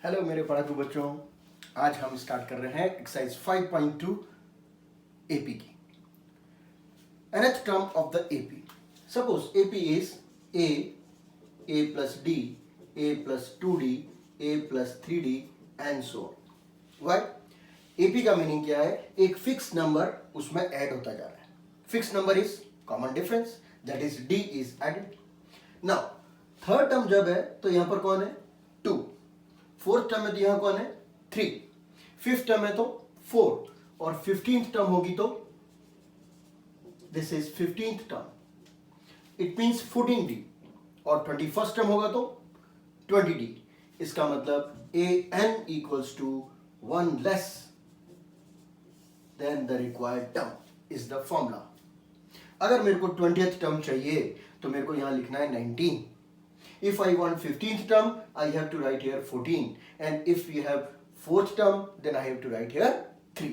Hello मेरे पढ़ाकू बच्चों, आज हम स्टार्ट कर रहे हैं एक्सरसाइज 5.2 एपी की। nth term of the AP. Suppose AP is A plus D, A plus 2D, A plus 3D and so on. Why? AP का मीनिंग क्या है? एक फिक्स नंबर उसमें ऐड होता जा रहा है. Fix number is common difference, that is D is added. Now third term जब है तो यहां पर कौन है? 2. फोर्थ टर्म है तो यहां कौन है? 3. फिफ्थ टर्म है तो 4 और 15th टर्म होगी तो this is 15th term, it means 14D और 21st टर्म होगा तो 20D. इसका मतलब an equals to 1 less than the required term is the formula. अगर मेरे को 20th टर्म चाहिए तो मेरे को यहां लिखना है 19. If I want 15th term, I have to write here 14. And if we have 4th term, then I have to write here 3.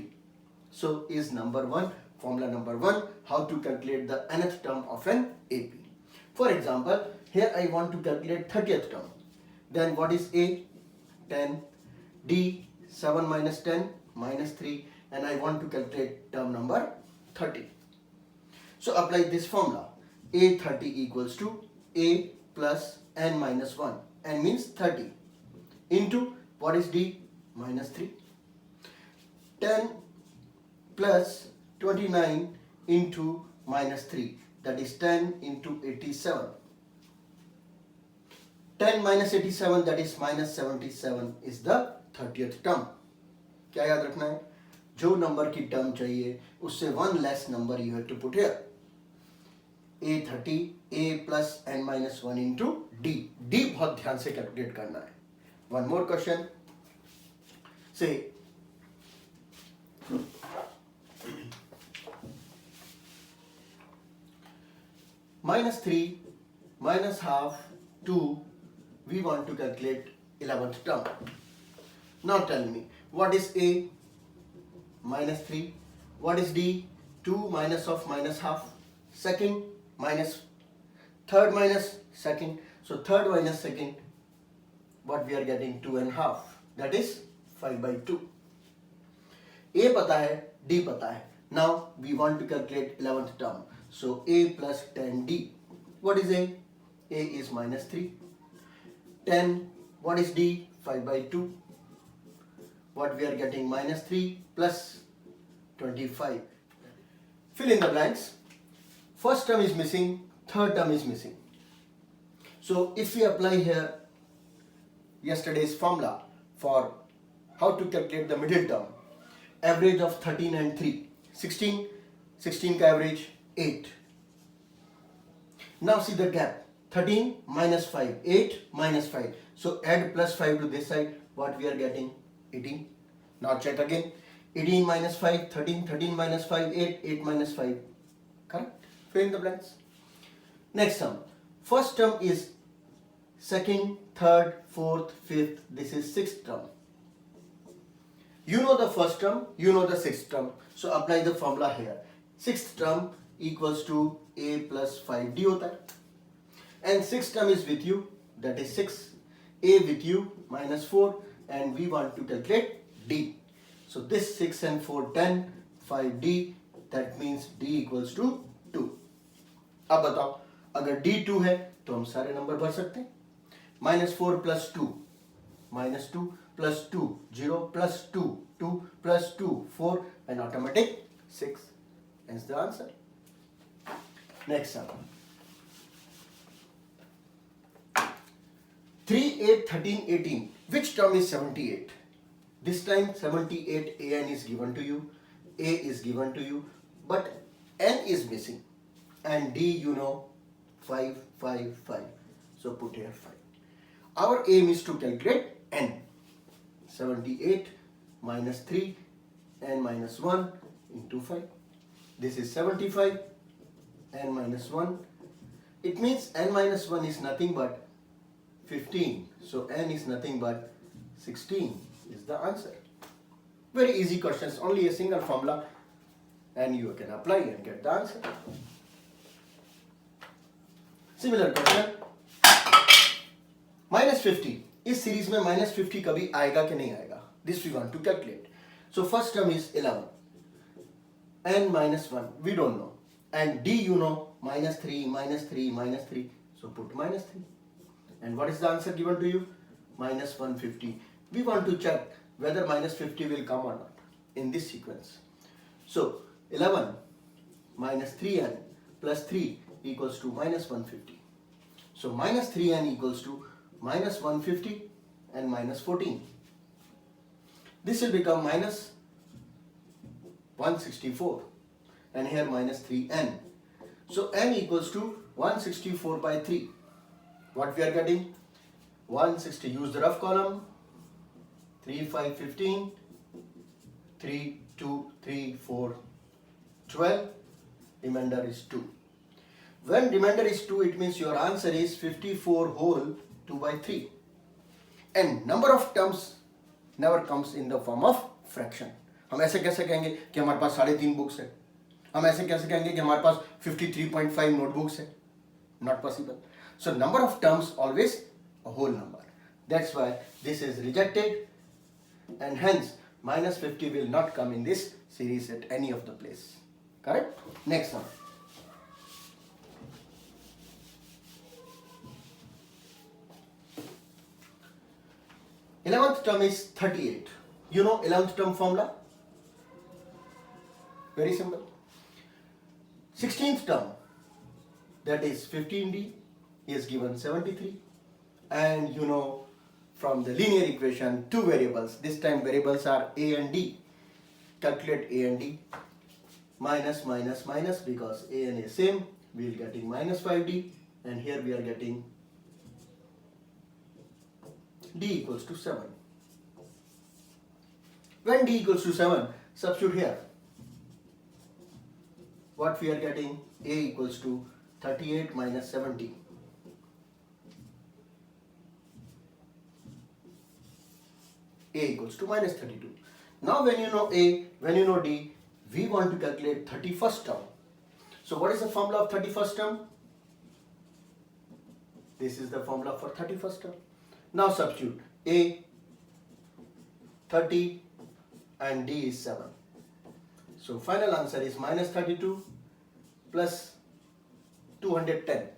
So is number 1, formula number 1, how to calculate the nth term of an AP. For example, here I want to calculate 30th term. Then what is A? 10. D, 7 minus 10 minus 3. And I want to calculate term number 30. So apply this formula. A30 equals to A plus n minus 1. N means 30 into what is D? Minus 3. 10 plus 29 into minus 3. That is 10 into 87. 10 minus 87, that is minus 77 is the 30th term. क्या याद रखना है? जो number की term चाहिए उससे 1 less number you have to put here. A30 A plus n minus 1 into D. D बहुत ध्यान से कैलकुलेट करना है. One more question. Say minus 3 minus half 2. We want to calculate 11th term. Now tell me what is A? Minus 3. What is D? 2 minus of minus half. Second minus third minus second, so third minus second, what we are getting? 2.5, that is 5/2. A पता है, D पता है. Now we want to calculate 11th term, so A plus 10D. What is A? A is minus 3. 10, what is D? 5/2. What we are getting? Minus 3 plus 25. Fill in the blanks. First term is missing, third term is missing. So if we apply here yesterday's formula for how to calculate the middle term, average of 13 and 3, 16 का average 8. Now see the gap, 13 minus 5, 8 minus 5. So add plus 5 to this side, what we are getting? 18. Now check again, 18 minus 5, 13, 13 minus 5, 8, 8 minus 5. Correct? Fill in the blanks. Next term. First term is second, third, fourth, fifth. This is sixth term. You know the first term, you know the sixth term. So apply the formula here. Sixth term equals to A plus 5D होता है. And sixth term is with you, that is 6. A with you minus 4, and we want to calculate D. So this 6 and 4, 10, 5D, that means D equals to 2. अब बताओ, अगर D 2 है तो हम सारे number भर सकते हैं. minus 4 plus 2, minus 2 plus 2, 0 plus 2, 2 plus 2, 4, and automatic 6. Hence the answer. Next one. 3, 8, 13, 18. Which term is 78? This time 78 an is given to you, A is given to you, but n is missing. And D, you know, 5, 5, 5. So put here 5. Our aim is to calculate n. 78 minus 3 n minus 1 into 5. This is 75 n minus 1. It means n minus 1 is nothing but 15. So n is nothing but 16 is the answer. Very easy questions, only a single formula and you can apply and get the answer. Similar question. Minus 50. इस series में -50 कभी आएगा कि नहीं आएगा, this we want to calculate. So first term is 11, n -1 we don't know, and d you know, -3, -3, -3, so put -3. And what is the answer given to you? -150. We want to check whether -50 will come or not in this sequence. So 11 minus 3n plus 3 equals to -150. So -3n equals to -150 and -14. This will become -164 and here -3n. So n equals to 164 by 3. What we are getting? 160. Use the rough column. 3, 5, 15. 3, 2, 3, 4, 12. Remainder is 2. When remainder is 2, it means your answer is 54 whole 2 by 3. And number of terms never comes in the form of fraction. हम ऐसे कैसे कहेंगे कि हमारे पास 3.5 books है? हम ऐसे कैसे कहेंगे कि हमारे पास 53.5 नोटबुक्स है? Not possible. So number of terms always a whole number. That's why this is rejected, and hence -50 will not come in this series at any of the place. Correct? Next one. 11th term is 38. You know 11th term formula? Very simple. 16th term, that is 15d, is given 73, and you know from the linear equation two variables, this time variables are a and d. Calculate a and d. Minus minus minus, because a and a same, we will getting -5d, and here we are getting d equals to 7. When d equals to 7, substitute here. What we are getting? A equals to 38 minus 70. A equals to -32. Now when you know A, when you know D, we want to calculate 31st term. So what is the formula of 31st term? This is the formula for 31st term. Now substitute A, 30 and D is 7. So final answer is -32 plus 210.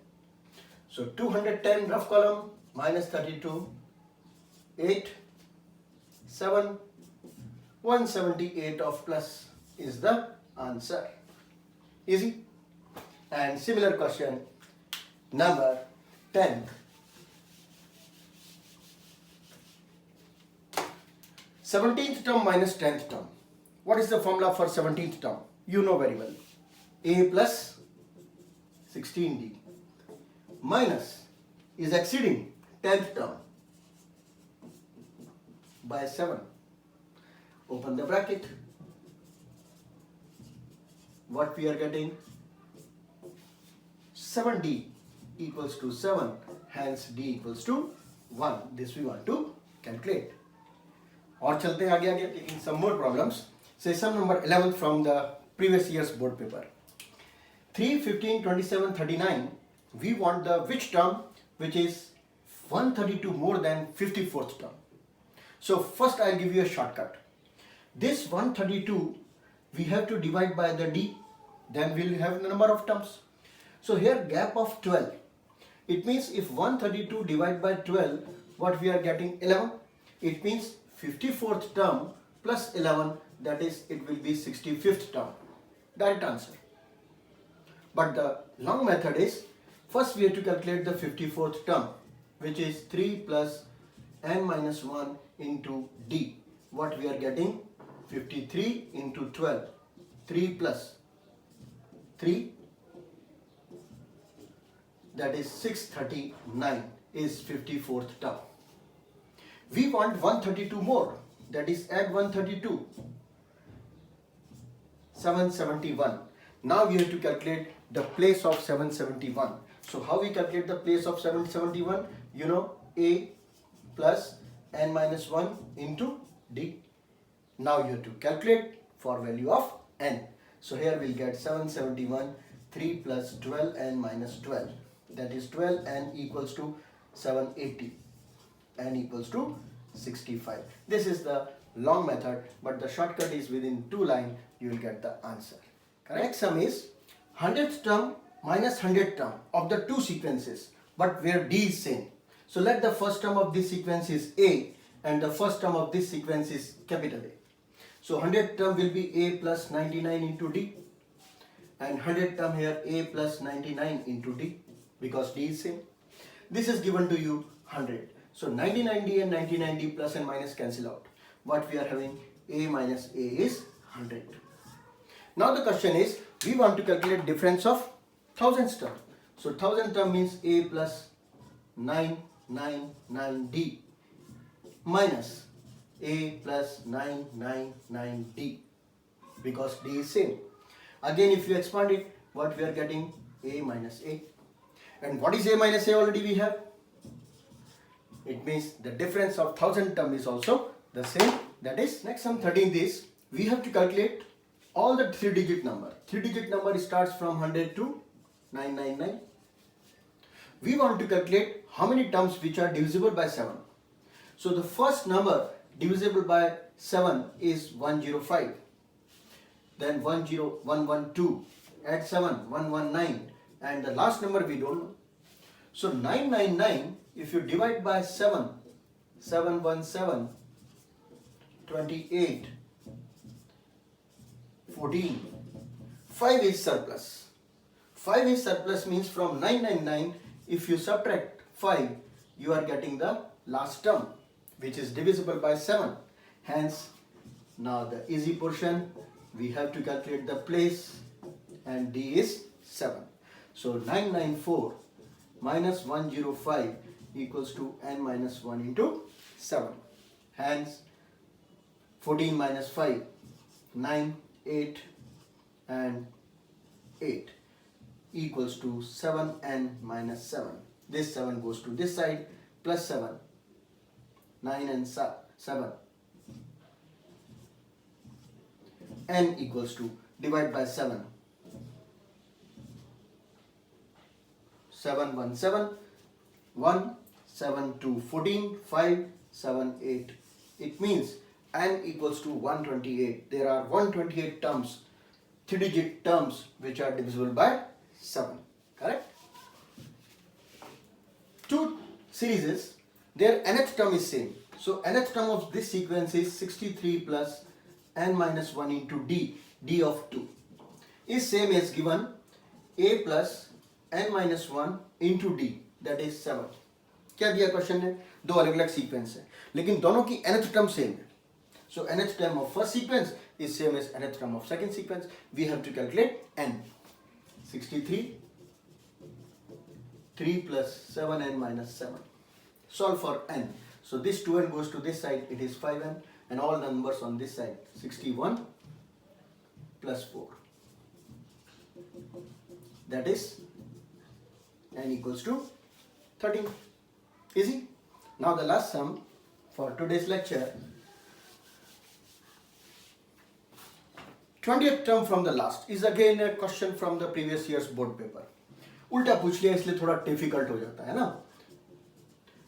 So 210 rough column, -32, 8, 7, 178 of plus is the answer. Easy. And similar question number 10. 17th term minus 10th term. What is the formula for 17th term? You know very well. A plus 16d minus is exceeding 10th term by 7. Open the bracket. What we are getting? 7d equals to 7, hence d equals to 1. This we want to calculate. और चलते हैं आगे आगे, taking some more problems. Session number 11 from the previous year's board paper. 3, 15, 27, 39. We want the which term which is 132 more than 54th term. So first I'll give you a shortcut. This 132 we have to divide by the d, then we'll have the number of terms. So here gap of 12. It means if 132 divided by 12, what we are getting? 11. It means 54th term plus 11, that is, it will be 65th term. Direct answer. But the long method is, first we have to calculate the 54th term, which is 3 plus n minus 1 into d. What we are getting? 53 into 12. 3 plus 3, that is 639, is 54th term. We want 132 more, that is add 132, 771. Now we have to calculate the place of 771. So how we calculate the place of 771? You know, A plus n minus 1 into d. Now you have to calculate for value of n. So here we'll get 771, 3 plus 12n minus 12. That is 12n equals to 780. n equals to 65. This is the long method, but the shortcut is within 2 lines, you will get the answer. Correct? Next sum is 100th term minus 100th term of the two sequences, but where d is same. So let the first term of this sequence is a and the first term of this sequence is capital A. So 100th term will be a plus 99 into d, and 100th term here a plus 99 into d, because d is same. This is given to you 100. So 99d and 99d plus and minus cancel out. What we are having, a minus a is 100. Now the question is, we want to calculate difference of thousandth term. So thousandth term means a plus 999d minus a plus 999d, because d is same. Again, if you expand it, what we are getting, a minus a. And what is a minus a already we have? It means the difference of thousand term is also the same. That is, next sum 13th is, we have to calculate all the 3-digit number. 3-digit number starts from 100 to 999. We want to calculate how many terms which are divisible by 7. So the first number divisible by 7 is 105. Then 10112. Add 7, 119. And the last number we don't know. So 999, if you divide by 7, 717, 28, 14, 5 is surplus. 5 is surplus means from 999, if you subtract 5, you are getting the last term, which is divisible by 7. Hence, now the easy portion, we have to calculate the place, and d is 7. So 994 minus 105 equals to n minus 1 into 7. Hence, 14 minus 5, 9, 8 and 8 equals to 7n minus 7. This 7 goes to this side, plus 7, 9 and 7. N equals to, divide by 7. 717, 1, 7, 2, 14, 5, 7, 8. It means n equals to 128. There are 128 terms, 3-digit terms, which are divisible by 7. Correct? Two series, their nth term is same. So nth term of this sequence is 63 plus n minus 1 into d, d of 2, is same as given a plus n minus 1 into d, that is 7. क्या दिया question ने? दो अलग अलग sequence है, लेकिन दोनों की nth टर्म सेम है. So nth term of first sequence is same as nth term of second sequence. We have to calculate n. 63, 3 plus 7n minus 7. Solve for n. So this 2n goes to this side, it is 5n, and all numbers on this side, 61 plus 4. That is n equals to 13. Easy. Now the last sum for today's lecture. 20th term from the last is again a question from the previous year's board paper. उल्टा पूछ लिया इसलिए थोड़ा difficult हो जाता है ना.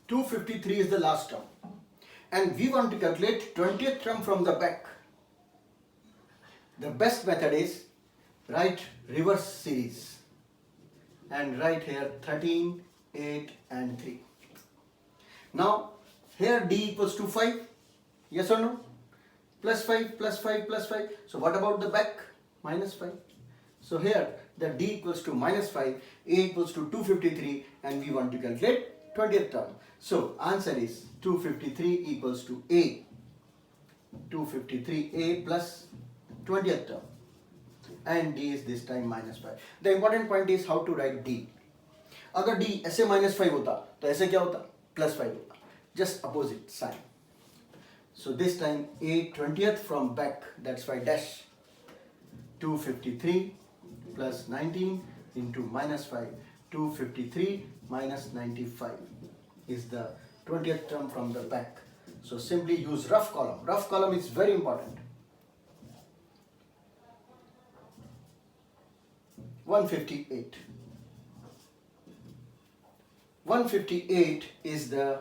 253 is the last term, and we want to calculate 20th term from the back. The best method is write reverse series and write here 13, 8 and 3. Now here d equals to 5, yes or no? Plus 5, plus 5, plus 5. So what about the back? Minus 5. So here the d equals to minus 5, a equals to 253, and we want to calculate 20th term. So answer is 253 equals to a. 253a plus 20th term. And d is this time minus 5. The important point is how to write d. अगर d ऐसे minus 5 होता तो ऐसे क्या होता? Plus 5 होता. Just opposite sign. So this time a 20th from back, that's why dash. 253 plus 19 into minus 5. 253 minus 95 is the 20th term from the back. So simply use rough column. Rough column is very important. 158. 158 is the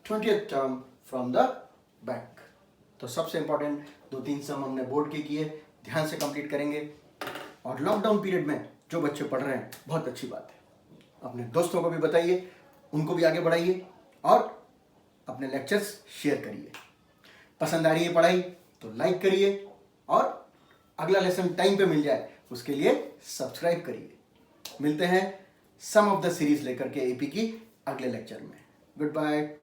20th term from the back. तो सबसे important 2-3 सम हमने board के किए, ध्यान से complete करेंगे। और lockdown period में जो बच्चे पढ़ रहे हैं बहुत अच्छी बात है, अपने दोस्तों को भी बताइए, उनको भी आगे बढ़ाइए और अपने लेक्चर्स शेयर करिए। पसंद आ रही है पढ़ाई तो लाइक करिए और अगला लेसन टाइम पे मिल जाए उसके लिए सब्सक्राइब करिए। मिलते हैं सम ऑफ द सीरीज लेकर के एपी की अगले लेक्चर में। Good bye.